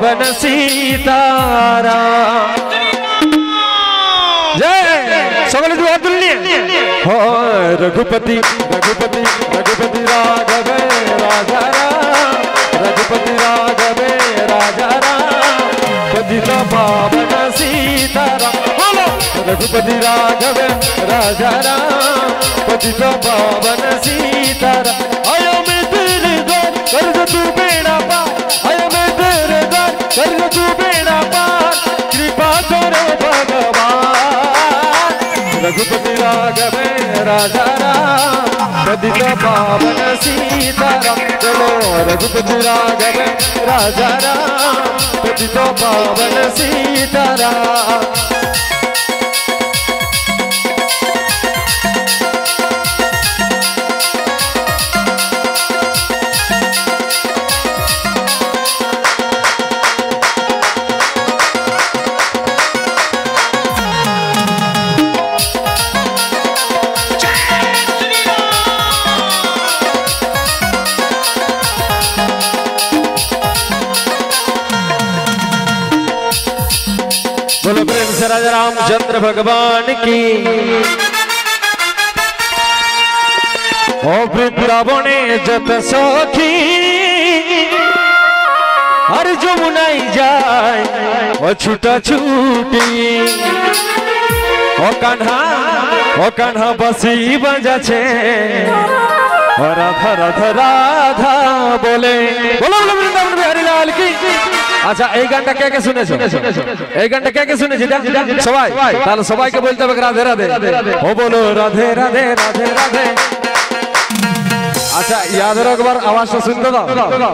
पावन सीताराम। जय सकले दुआ तुल्य हो रघुपति रघुपति रघुपति राघव राजा राम, रघुपति राघव राजा राम, पतित पावन सीताराम। रघुपति राघव राजा राम, पतित पावन सीताराम। आयो मैं तेरे द्वार कर दो तू बेड़ा पार, आयो मैं तेरे द्वार कर दो तू बेड़ा पार, कृपा करो भगवान। रघुपति राघव राजा राम, पतित पावन सीताराम। चलो रघुपति राघव राजा राम, पतित पावन सीताराम। बोलो प्रेम से राजा रामचंद्र भगवान की। ओ वृंदावने जत सखी हर जमुनाई जाए ओ छूटा छूटी, ओ कान्हा बसी बजा छे ओ राधा राधा राधा बोले। बोलो बोलो वृंदावन बिहारी लाल की। अच्छा এই গানটা কে কে শুনেছো? এই গানটা কে কে শুনেছি? সবাই? তাহলে সবাইকে বলতে হবে রাধে রাধে। ও বলো রাধে রাধে রাধে রাধে। আচ্ছা याद रखो একবার আওয়াজটা শুনতে দাও।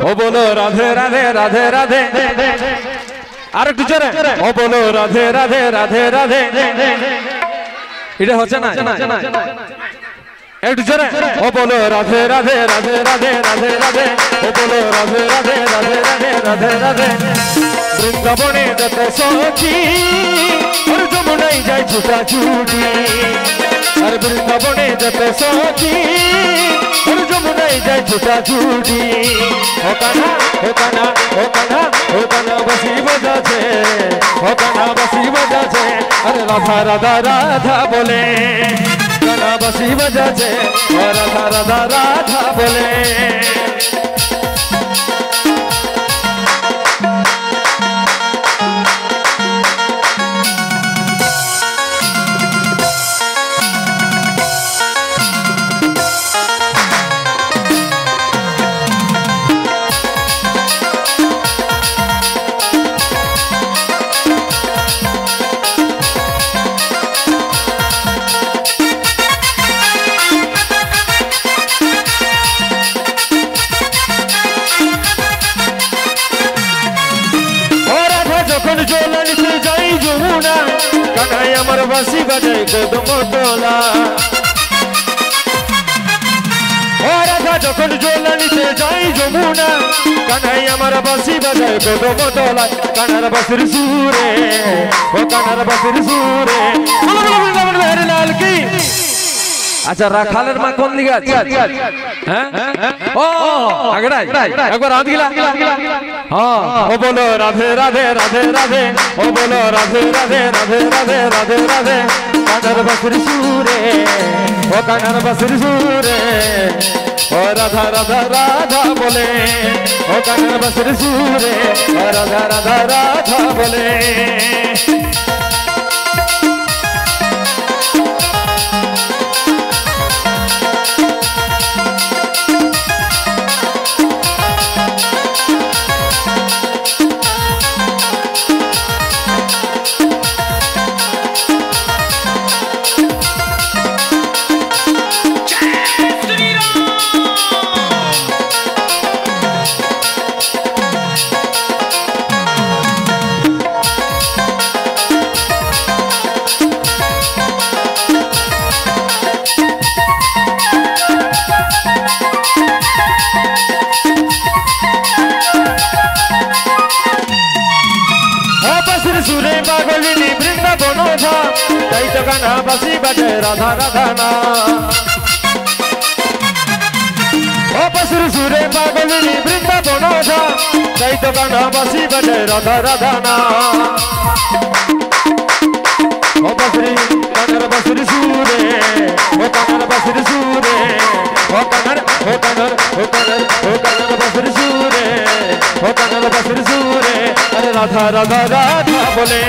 ও বলো রাধে রাধে রাধে রাধে। আর একটু জোরে। ও বলো রাধে রাধে রাধে রাধে। এটা হচ্ছে না? একটু জোরে। ও বলো রাধে রাধে রাধে রাধে রাধে রাধে। ও বলো রাধে রাধে রাধে রাধে রাধে রাধে। বৃন্দাবনে যত সখী আর যমুনাই যায় ছুটা ছুটি, আর বৃন্দাবনে যত সখী আর যমুনাই যায় ছুটা ছুটি। ও কানা ও কানা ও কানা ও কানা বসি বাজাছে, ও কানা বসি বাজাছে, আরে রাধা রাধা রাধা বলে। কানা বসি বাজাছে ও রাধা রাধা রাধা বলে। কানাই আমার বাঁশি বাজায় কদম তোলা। ও রাধা যখন জলানিতে যাই যমুনা, কানাই আমার বাঁশি বাজায় কদম তোলা। কানার বাঁশির সুরে ও কানার বাঁশির সুরে। লাল কি। আচ্ছা রাখালের মা কোন দিকে আছে? হ্যাঁ ও আগড়াই একবার হাত গিলা। হ্যাঁ ও বলো রাধে রাধে রাধে রাধে। ও বলো রাধে রাধে রাধে রাধে রাধে রাধে। কানার বাঁশির সুরে ও কানার বাঁশির সুরে। ও রাধা রাধা রাধা বলে। ও কানার বাঁশির সুরে ও রাধা রাধা রাধা বলে। কানা বাঁশি বাজে রাধা রাধা না। ও ও বাসুর সুরে পাগলিনী বৃন্দাবন ধা তাই তো কানা বাসি বাজে রাধা রাধা না ও বাসুরি কানার বাসুরি সুরে ও কানার বাসুরি সুরে ও কানার ও কানার ও কানার ও কানার বাসুরি সুরে ও কানার বাসুরি সুরে আরে রাধা রাধা রাধা বলে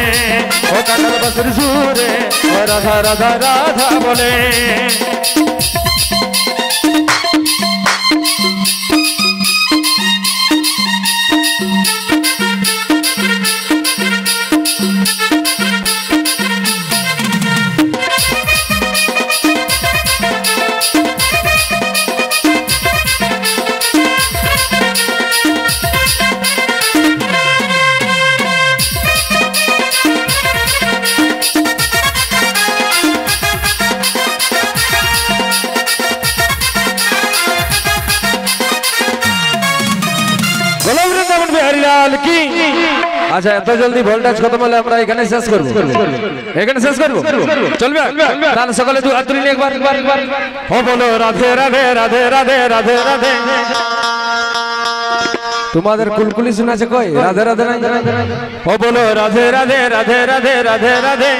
ও কানার বাসুরি সুরে ও রাধা রাধা রাধা বলে আচ্ছা এত জলদি ভোল্টেজ খতম হলে আমরা এখানে শেষ করব এখানে শেষ করব চলবে তাহলে সকালে দু হাত তুলে একবার ও বলো রাধে রাধে রাধে রাধে রাধে রাধে তোমাদের কুলকুলি শোনাছে কই রাধে রাধে ও বলো রাধে রাধে রাধে রাধে রাধে রাধে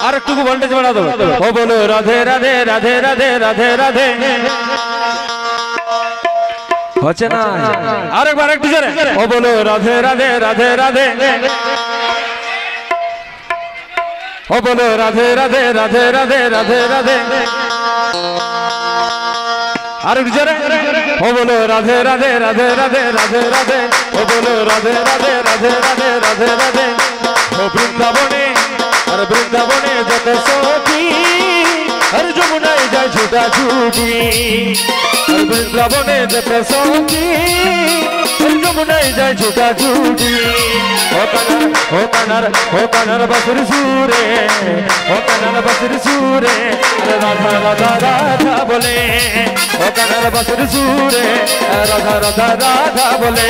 আর একটু ভোল্টেজ বাড়া দাও ও বলো রাধে রাধে রাধে রাধে রাধে রাধে হচ্ছে না আরেকবার একটু জোরে ও বলো রাধে রাধে রাধে রাধে ও বলো রাধে রাধে রাধে রাধে রাধে রাধে আরেকটু জোরে ও বলো রাধে রাধে রাধে রাধে রাধে রাধে ও বলো রাধে রাধে রাধে রাধে রাধে রাধে ও বৃন্দাবনে আর বৃন্দাবনে যত সখী আর যমুনায় যায় ছুটা ছুটি আর বৃন্দাবনে যত সখী আর যমুনায় যায় ছুটা ছুটি ও কানার ও কানার বাসুর সুরে ও কানার বাসুর সুরে রাধা রাধা রাধা বলে ও কানার বাসুর সুরে রাধা রাধা রাধা বলে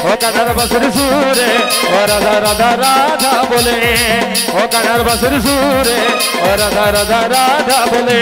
ও কানার বাসুর সুরে ও রাধা রাধা রাধা বলে ও কানার বাসুর সুরে ও রাধা রাধা রাধা বলে